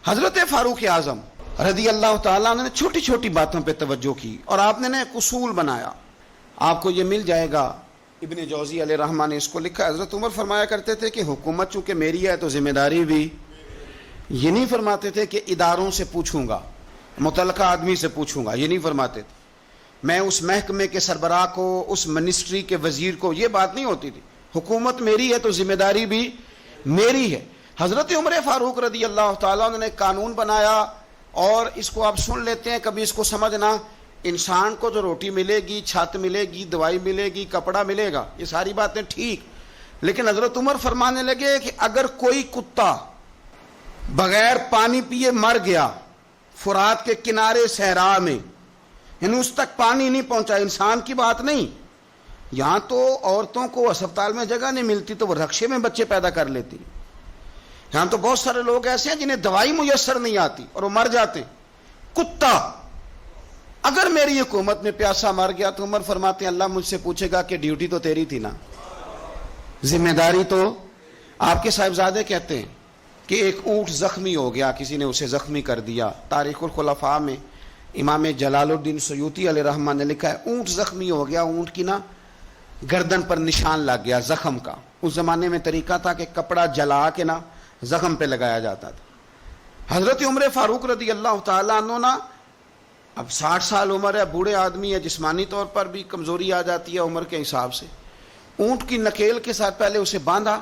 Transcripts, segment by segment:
حضرت فاروق اعظم رضی اللہ تعالیٰ نے چھوٹی چھوٹی باتوں پہ توجہ کی اور آپ نے ایک اصول بنایا. آپ کو یہ مل جائے گا, ابن جوزی علیہ رحمہ نے اس کو لکھا. حضرت عمر فرمایا کرتے تھے کہ حکومت چونکہ میری ہے تو ذمہ داری بھی. یہ نہیں فرماتے تھے کہ اداروں سے پوچھوں گا, متعلقہ آدمی سے پوچھوں گا, یہ نہیں فرماتے تھے. میں اس محکمے کے سربراہ کو, اس منسٹری کے وزیر کو, یہ بات نہیں ہوتی تھی. حکومت میری ہے تو ذمہ داری بھی میری ہے. حضرت عمر فاروق رضی اللہ تعالیٰ نے قانون بنایا, اور اس کو آپ سن لیتے ہیں, کبھی اس کو سمجھنا. انسان کو جو روٹی ملے گی, چھت ملے گی, دوائی ملے گی, کپڑا ملے گا, یہ ساری باتیں ٹھیک, لیکن حضرت عمر فرمانے لگے کہ اگر کوئی کتا بغیر پانی پیے مر گیا فرات کے کنارے صحرا میں, یعنی اس تک پانی نہیں پہنچا, انسان کی بات نہیں. یہاں تو عورتوں کو اسپتال میں جگہ نہیں ملتی تو وہ رکشے میں بچے پیدا کر لیتی. یہاں تو بہت سارے لوگ ایسے ہیں جنہیں دوائی میسر نہیں آتی اور وہ مر جاتے ہیں. کتا اگر میری حکومت میں پیاسا مر گیا تو عمر فرماتے ہیں اللہ مجھ سے پوچھے گا کہ ڈیوٹی تو تیری تھی نا, ذمہ داری تو. آپ کے صاحبزادے کہتے ہیں کہ ایک اونٹ زخمی ہو گیا, کسی نے اسے زخمی کر دیا. تاریخ الخلفاء میں امام جلال الدین سیوطی علیہ رحمہ نے لکھا ہے اونٹ زخمی ہو گیا, اونٹ کی نا گردن پر نشان لگ گیا زخم کا. اس زمانے میں طریقہ تھا کہ کپڑا جلا کے نا زخم پہ لگایا جاتا تھا. حضرت عمر فاروق رضی اللہ تعالیٰ عنہ نا, اب 60 سال عمر ہے, بوڑھے آدمی ہے, جسمانی طور پر بھی کمزوری آ جاتی ہے عمر کے حساب سے. اونٹ کی نکیل کے ساتھ پہلے اسے باندھا,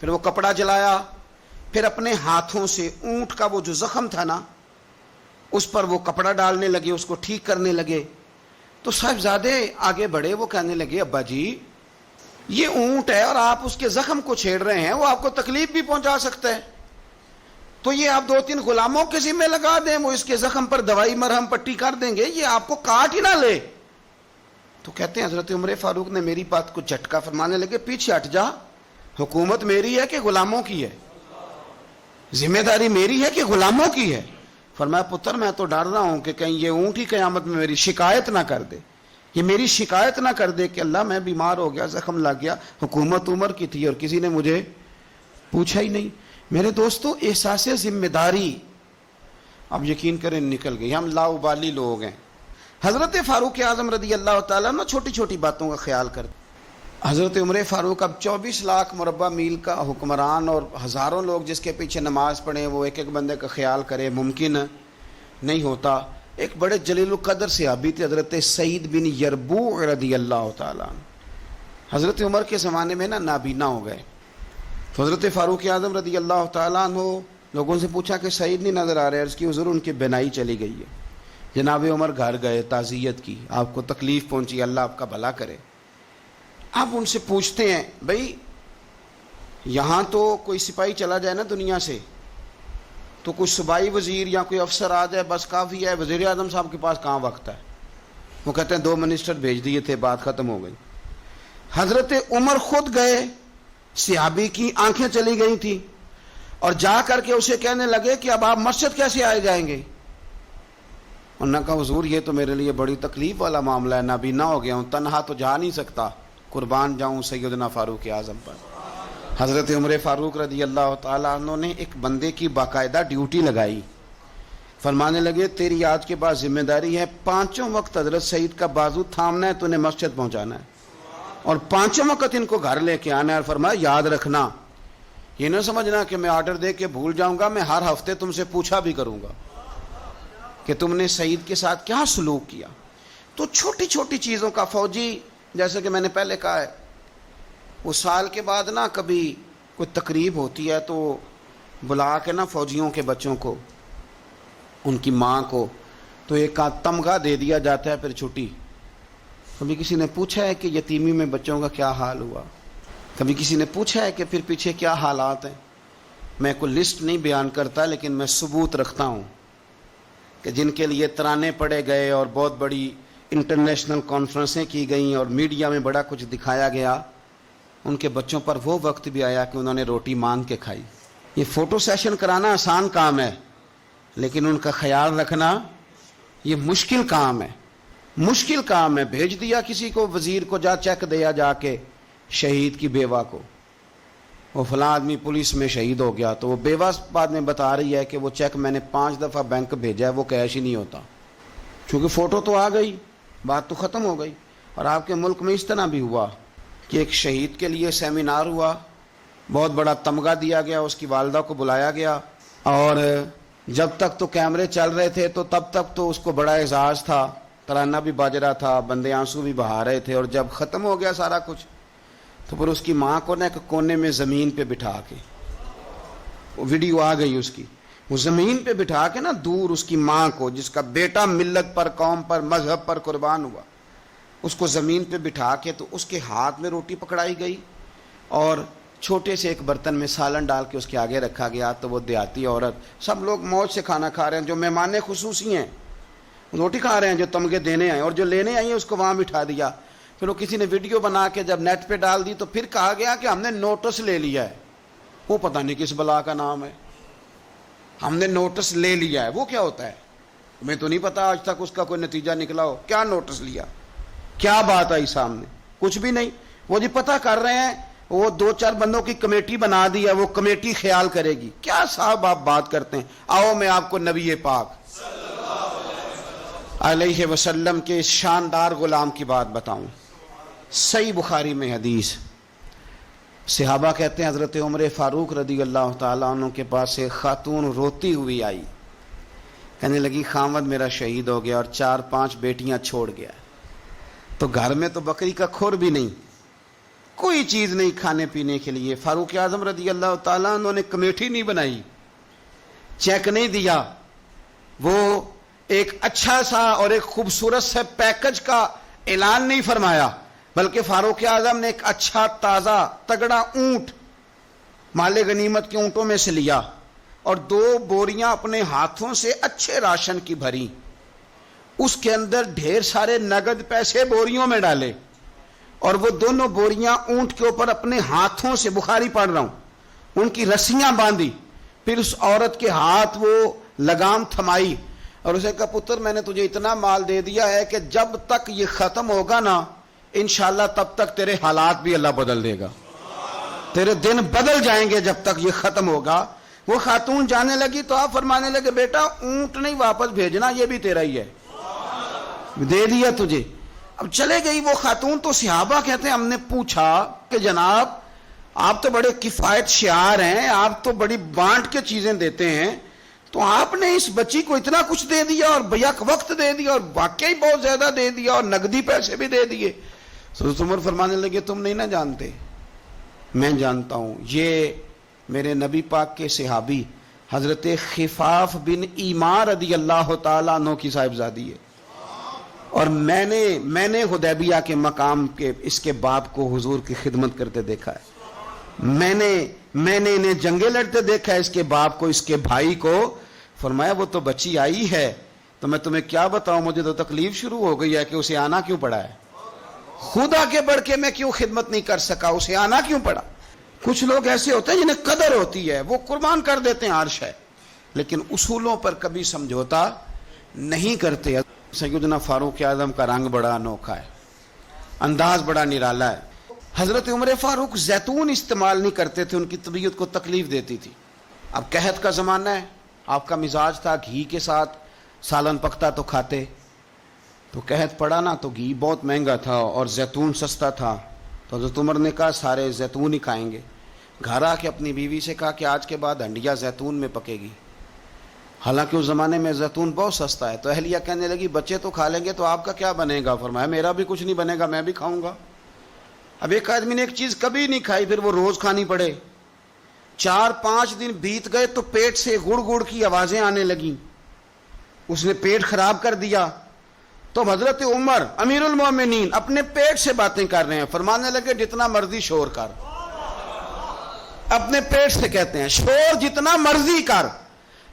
پھر وہ کپڑا جلایا, پھر اپنے ہاتھوں سے اونٹ کا وہ جو زخم تھا نا اس پر وہ کپڑا ڈالنے لگے, اس کو ٹھیک کرنے لگے. تو صاحبزادے آگے بڑھے, وہ کہنے لگے ابا جی یہ اونٹ ہے اور آپ اس کے زخم کو چھیڑ رہے ہیں, وہ آپ کو تکلیف بھی پہنچا سکتا ہے, تو یہ آپ 2-3 غلاموں کے ذمہ لگا دیں, وہ اس کے زخم پر دوائی مرہم پٹی کر دیں گے, یہ آپ کو کاٹ ہی نہ لے. تو کہتے ہیں حضرت عمر فاروق نے میری بات کو جھٹکا, فرمانے لگے پیچھے ہٹ جا, حکومت میری ہے کہ غلاموں کی ہے, ذمہ داری میری ہے کہ غلاموں کی ہے. فرمایا پتر میں تو ڈر رہا ہوں کہ کہیں یہ اونٹ ہی قیامت میں میری شکایت نہ کر دے, یہ میری شکایت نہ کر دے کہ اللہ میں بیمار ہو گیا, زخم لگ گیا, حکومت عمر کی تھی اور کسی نے مجھے پوچھا ہی نہیں. میرے دوستو احساس ذمہ داری اب یقین کریں نکل گئی, ہم لاؤبالی لوگ ہیں. حضرت فاروق اعظم رضی اللہ تعالیٰ عنہ چھوٹی چھوٹی باتوں کا خیال کرتے. حضرت عمر فاروق اب 24 لاکھ مربع میل کا حکمران اور ہزاروں لوگ جس کے پیچھے نماز پڑھیں, وہ ایک ایک بندے کا خیال کرے, ممکن نہیں ہوتا. ایک بڑے جلیل القدر صحابی تھے حضرت سعید بن یربوع رضی اللہ تعالیٰ عنہ. حضرت عمر کے زمانے میں نا نابینا ہو گئے, تو حضرت فاروق اعظم رضی اللہ تعالیٰ عنہ لوگوں سے پوچھا کہ سعید نہیں نظر آ رہے, عرض کی حضور ان کی بینائی چلی گئی ہے. جناب عمر گھر گئے, تعزیت کی, آپ کو تکلیف پہنچی, اللہ آپ کا بھلا کرے. آپ ان سے پوچھتے ہیں بھائی یہاں تو کوئی سپاہی چلا جائے نا دنیا سے تو کوئی صوبائی وزیر یا کوئی افسر آ جائے بس کافی ہے, وزیر اعظم صاحب کے پاس کہاں وقت ہے. وہ کہتے ہیں 2 منسٹر بھیج دیے تھے, بات ختم ہو گئی. حضرت عمر خود گئے, صحابی کی آنکھیں چلی گئی تھی, اور جا کر کے اسے کہنے لگے کہ اب آپ مسجد کیسے آئے جائیں گے. انہوں نے کہا حضور یہ تو میرے لیے بڑی تکلیف والا معاملہ ہے, نابینا ہو گیا ہوں, تنہا تو جا نہیں سکتا, قربان جاؤں سیدنا فاروق اعظم پر. حضرت عمر فاروق رضی اللہ تعالیٰ عنہ نے ایک بندے کی باقاعدہ ڈیوٹی لگائی. فرمانے لگے تیری آج کے بعد ذمہ داری ہے 5 وقت حضرت سعید کا بازو تھامنا ہے, تو انہیں مسجد پہنچانا ہے, اور 5 وقت ان کو گھر لے کے آنا ہے. اور فرمایا یاد رکھنا, یہ نہ سمجھنا کہ میں آرڈر دے کے بھول جاؤں گا, میں ہر ہفتے تم سے پوچھا بھی کروں گا کہ تم نے سعید کے ساتھ کیا سلوک کیا. تو چھوٹی چھوٹی چیزوں کا فوجی, جیسے کہ میں نے پہلے کہا ہے, وہ سال کے بعد نا کبھی کوئی تقریب ہوتی ہے تو بلا کے نا فوجیوں کے بچوں کو, ان کی ماں کو, تو ایک تمغہ دے دیا جاتا ہے, پھر چھٹی. کبھی کسی نے پوچھا ہے کہ یتیمی میں بچوں کا کیا حال ہوا, کبھی کسی نے پوچھا ہے کہ پھر پیچھے کیا حالات ہیں. میں کوئی لسٹ نہیں بیان کرتا, لیکن میں ثبوت رکھتا ہوں کہ جن کے لیے ترانے پڑے گئے اور بہت بڑی انٹرنیشنل کانفرنسیں کی گئیں اور میڈیا میں بڑا کچھ دکھایا گیا, ان کے بچوں پر وہ وقت بھی آیا کہ انہوں نے روٹی مانگ کے کھائی. یہ فوٹو سیشن کرانا آسان کام ہے, لیکن ان کا خیال رکھنا یہ مشکل کام ہے, مشکل کام ہے. بھیج دیا کسی کو وزیر کو, جا چیک دیا جا کے شہید کی بیوہ کو, وہ فلاں آدمی پولیس میں شہید ہو گیا, تو وہ بیوہ بعد میں بتا رہی ہے کہ وہ چیک میں نے 5 دفعہ بینک بھیجا ہے, وہ کیش ہی نہیں ہوتا. چونکہ فوٹو تو آ گئی, بات تو ختم ہو گئی. اور آپ کے ملک میں اس طرح بھی ہوا کہ ایک شہید کے لیے سیمینار ہوا, بہت بڑا تمغہ دیا گیا, اس کی والدہ کو بلایا گیا, اور جب تک تو کیمرے چل رہے تھے تو تب تک تو اس کو بڑا اعزاز تھا, ترانہ بھی بج رہا تھا, بندے آنسو بھی بہا رہے تھے. اور جب ختم ہو گیا سارا کچھ تو پھر اس کی ماں کو نا ایک کونے میں زمین پہ بٹھا کے, وہ ویڈیو آ گئی اس کی, وہ زمین پہ بٹھا کے نا دور اس کی ماں کو, جس کا بیٹا ملت پر, قوم پر, مذہب پر قربان ہوا, اس کو زمین پہ بٹھا کے تو اس کے ہاتھ میں روٹی پکڑائی گئی اور چھوٹے سے ایک برتن میں سالن ڈال کے اس کے آگے رکھا گیا. تو وہ دیہاتی عورت, سب لوگ موج سے کھانا کھا رہے ہیں, جو مہمان خصوصی ہیں روٹی کھا رہے ہیں, جو تمغے دینے آئے, اور جو لینے آئی ہیں اس کو وہاں بٹھا دیا. پھر وہ کسی نے ویڈیو بنا کے جب نیٹ پہ ڈال دی تو پھر کہا گیا کہ ہم نے نوٹس لے لیا ہے. وہ پتہ نہیں کس بلا کا نام ہے, ہم نے نوٹس لے لیا ہے. وہ کیا ہوتا ہے ہمیں تو نہیں پتا, آج تک اس کا کوئی نتیجہ نکلا ہو. کیا نوٹس لیا, کیا بات آئی سامنے, کچھ بھی نہیں. وہ جی پتہ کر رہے ہیں, وہ 2-4 بندوں کی کمیٹی بنا دی ہے, وہ کمیٹی خیال کرے گی. کیا صاحب آپ بات کرتے ہیں. آؤ میں آپ کو نبی پاک علیہ وسلم کے شاندار غلام کی بات بتاؤں. صحیح بخاری میں حدیث, صحابہ کہتے ہیں حضرت عمر فاروق رضی اللہ تعالیٰ عنہ کے پاس ایک خاتون روتی ہوئی آئی, کہنے لگی خامد میرا شہید ہو گیا اور 4-5 بیٹیاں چھوڑ گیا, تو گھر میں تو بکری کا کھور بھی نہیں, کوئی چیز نہیں کھانے پینے کے لیے. فاروق اعظم رضی اللہ تعالیٰ عنہ نے کمیٹی نہیں بنائی, چیک نہیں دیا, وہ ایک اچھا سا اور ایک خوبصورت سے پیکج کا اعلان نہیں فرمایا, بلکہ فاروق اعظم نے ایک اچھا تازہ تگڑا اونٹ مال غنیمت کے اونٹوں میں سے لیا اور 2 بوریاں اپنے ہاتھوں سے اچھے راشن کی بھری, اس کے اندر ڈھیر سارے نگد پیسے بوریوں میں ڈالے, اور وہ دونوں بوریاں اونٹ کے اوپر اپنے ہاتھوں سے, بخاری پڑھ رہا ہوں, ان کی رسیاں باندھی. پھر اس عورت کے ہاتھ وہ لگام تھمائی اور اسے کہا پتر میں نے تجھے اتنا مال دے دیا ہے کہ جب تک یہ ختم ہوگا نا انشاءاللہ تب تک تیرے حالات بھی اللہ بدل دے گا, تیرے دن بدل جائیں گے جب تک یہ ختم ہوگا. وہ خاتون جانے لگی تو آپ فرمانے لگے بیٹا اونٹ نہیں واپس بھیجنا, یہ بھی تیرا ہی ہے, دے دیا تجھے. اب چلے گئی وہ خاتون. تو صحابہ کہتے ہیں ہم نے پوچھا کہ جناب آپ تو بڑے کفایت شعار ہیں, آپ تو بڑی بانٹ کے چیزیں دیتے ہیں, تو آپ نے اس بچی کو اتنا کچھ دے دیا اور بیک وقت دے دیا اور واقعی بہت زیادہ دے دیا اور نقدی پیسے بھی دے دیے. حضرت عمر فرمانے لگے تم نہیں نہ جانتے, میں جانتا ہوں. یہ میرے نبی پاک کے صحابی حضرت خفاف بن ایمار رضی اللہ تعالیٰ عنہ کی صاحبزادی ہے, اور میں نے حدیبیہ کے مقام کے اس کے باپ کو حضور کی خدمت کرتے دیکھا ہے, میں نے انہیں جنگیں لڑتے دیکھا ہے, اس کے باپ کو, اس کے بھائی کو. فرمایا وہ تو بچی آئی ہے تو میں تمہیں کیا بتاؤں, مجھے تو تکلیف شروع ہو گئی ہے کہ اسے آنا کیوں پڑا ہے, خود آگے بڑھ کے میں کیوں خدمت نہیں کر سکا, اسے آنا کیوں پڑا. کچھ لوگ ایسے ہوتے ہیں جنہیں قدر ہوتی ہے, وہ قربان کر دیتے ہیں عرش ہے, لیکن اصولوں پر کبھی سمجھوتا نہیں کرتے. سیدنا فاروق اعظم کا رنگ بڑا انوکھا ہے, انداز بڑا نرالا ہے. حضرت عمر فاروق زیتون استعمال نہیں کرتے تھے, ان کی طبیعت کو تکلیف دیتی تھی. اب قحط کا زمانہ ہے, آپ کا مزاج تھا گھی کے ساتھ سالن پکتا تو کھاتے, تو قحط پڑا نا تو گھی بہت مہنگا تھا اور زیتون سستا تھا, تو حضرت عمر نے کہا سارے زیتون ہی کھائیں گے. گھر آ کے اپنی بیوی سے کہا کہ آج کے بعد ہنڈیا زیتون میں پکے گی, حالانکہ اس زمانے میں زیتون بہت سستا ہے. تو اہلیہ کہنے لگی بچے تو کھا لیں گے تو آپ کا کیا بنے گا. فرمایا میرا بھی کچھ نہیں بنے گا, میں بھی کھاؤں گا. اب ایک آدمی نے ایک چیز کبھی نہیں کھائی, پھر وہ روز کھانی پڑے. 4-5 دن بیت گئے تو پیٹ سے گڑ گڑ کی آوازیں آنے لگیں, اس نے پیٹ خراب کر دیا. تو حضرت عمر امیر المومنین اپنے پیٹ سے باتیں کر رہے ہیں, فرمانے لگے جتنا مرضی شور کر, اپنے پیٹ سے کہتے ہیں شور جتنا مرضی کر,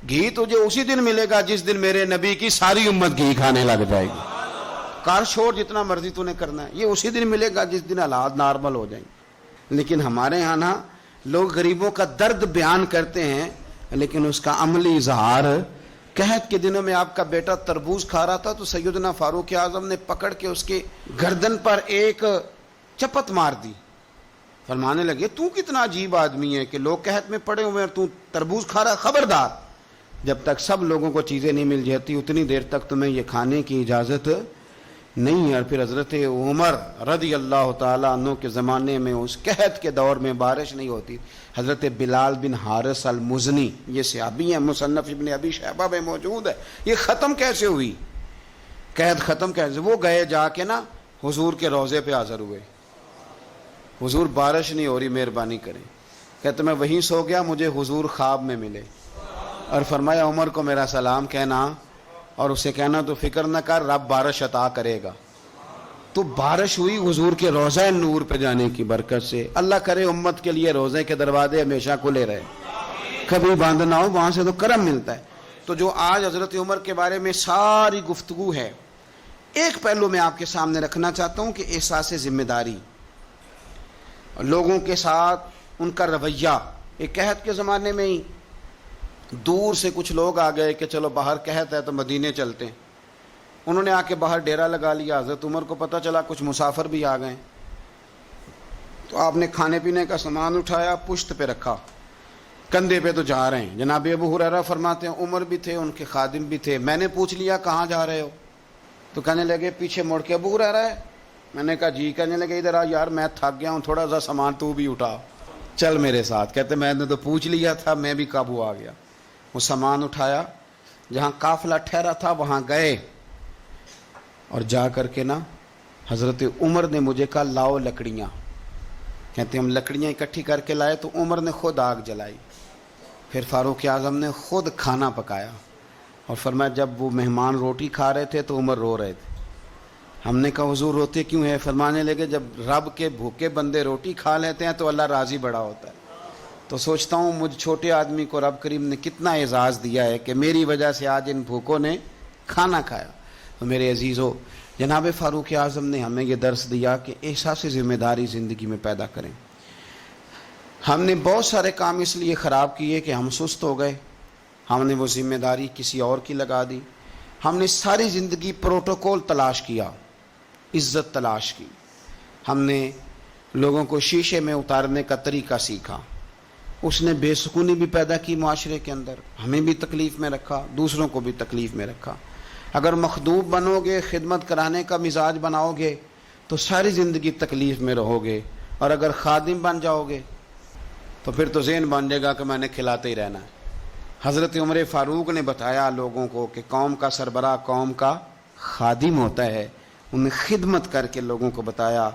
گھی تجھے اسی دن ملے گا جس دن میرے نبی کی ساری امت گھی کھانے لگ جائے گی. کار شور جتنا مرضی تو نے کرنا ہے, یہ اسی دن ملے گا جس دن حالات نارمل ہو جائیں. لیکن ہمارے یہاں نا لوگ غریبوں کا درد بیان کرتے ہیں لیکن اس کا عملی اظہار. قحط کے دنوں میں آپ کا بیٹا تربوز کھا رہا تھا تو سیدنا فاروق اعظم نے پکڑ کے اس کے گردن پر ایک چپت مار دی. فرمانے لگے تو کتنا عجیب آدمی ہے کہ لوگ قحط میں پڑے ہوئے ہیں تو تربوز کھا رہا. خبردار، جب تک سب لوگوں کو چیزیں نہیں مل جاتی اتنی دیر تک تمہیں یہ کھانے کی اجازت نہیں ہے. اور پھر حضرت عمر رضی اللہ تعالیٰ عنہ کے زمانے میں اس قحط کے دور میں بارش نہیں ہوتی. حضرت بلال بن حارث المزنی، یہ صحابی ہیں، مصنف ابن ابی شیبہ میں موجود ہے. یہ ختم کیسے ہوئی قحط؟ ختم کیسے؟ وہ گئے جا کے نا حضور کے روضے پہ حاضر ہوئے. حضور بارش نہیں ہو رہی، مہربانی کریں. کہتے میں وہیں سو گیا، مجھے حضور خواب میں ملے اور فرمایا عمر کو میرا سلام کہنا اور اسے کہنا تو فکر نہ کر، رب بارش عطا کرے گا. تو بارش ہوئی حضور کے روضہ نور پہ جانے کی برکت سے. اللہ کرے امت کے لیے روضے کے دروازے ہمیشہ کھلے رہے، کبھی بند نہ ہو، وہاں سے تو کرم ملتا ہے. تو جو آج حضرت عمر کے بارے میں ساری گفتگو ہے، ایک پہلو میں آپ کے سامنے رکھنا چاہتا ہوں کہ احساس ذمہ داری، لوگوں کے ساتھ ان کا رویہ. ایک قحط کے زمانے میں ہی دور سے کچھ لوگ آ گئے کہ چلو باہر قحط ہے تو مدینے چلتے ہیں. انہوں نے آ کے باہر ڈیرا لگا لیا. حضرت عمر کو پتہ چلا کچھ مسافر بھی آ گئے، تو آپ نے کھانے پینے کا سامان اٹھایا، پشت پہ رکھا، کندھے پہ تو جا رہے ہیں. جناب ابو ہریرہ فرماتے ہیں عمر بھی تھے، ان کے خادم بھی تھے. میں نے پوچھ لیا کہاں جا رہے ہو؟ تو کہنے لگے پیچھے مڑ کے ابو ہریرہ ہے. میں نے کہا جی. کہنے لگے ادھر آ یار، میں تھک گیا ہوں، تھوڑا سا سامان تو بھی اٹھا، چل میرے ساتھ. کہتے میں نے تو پوچھ لیا تھا، میں بھی قابو آ گیا. وہ سامان اٹھایا، جہاں قافلہ ٹھہرا تھا وہاں گئے اور جا کر کے نا حضرت عمر نے مجھے کہا لاؤ لکڑیاں. کہتے ہم لکڑیاں اکٹھی کر کے لائے تو عمر نے خود آگ جلائی. پھر فاروق اعظم نے خود کھانا پکایا اور فرمایا جب وہ مہمان روٹی کھا رہے تھے تو عمر رو رہے تھے. ہم نے کہا حضور روتے کیوں ہیں؟ فرمانے لگے جب رب کے بھوکے بندے روٹی کھا لیتے ہیں تو اللہ راضی بڑا ہوتا ہے. تو سوچتا ہوں مجھ چھوٹے آدمی کو رب کریم نے کتنا اعزاز دیا ہے کہ میری وجہ سے آج ان بھوکوں نے کھانا کھایا. تو میرے عزیزو، جناب فاروق اعظم نے ہمیں یہ درس دیا کہ احساس ذمہ داری زندگی میں پیدا کریں. ہم نے بہت سارے کام اس لیے خراب کیے کہ ہم سست ہو گئے، ہم نے وہ ذمہ داری کسی اور کی لگا دی. ہم نے ساری زندگی پروٹوکول تلاش کیا، عزت تلاش کی. ہم نے لوگوں کو شیشے میں اتارنے کا طریقہ سیکھا. اس نے بے سکونی بھی پیدا کی معاشرے کے اندر، ہمیں بھی تکلیف میں رکھا، دوسروں کو بھی تکلیف میں رکھا. اگر مخدوم بنو گے، خدمت کرانے کا مزاج بناؤ گے تو ساری زندگی تکلیف میں رہو گے. اور اگر خادم بن جاؤ گے تو پھر تو ذہن بن جائے گا کہ میں نے کھلاتے ہی رہنا ہے. حضرت عمر فاروق نے بتایا لوگوں کو کہ قوم کا سربراہ قوم کا خادم ہوتا ہے. انہیں خدمت کر کے لوگوں کو بتایا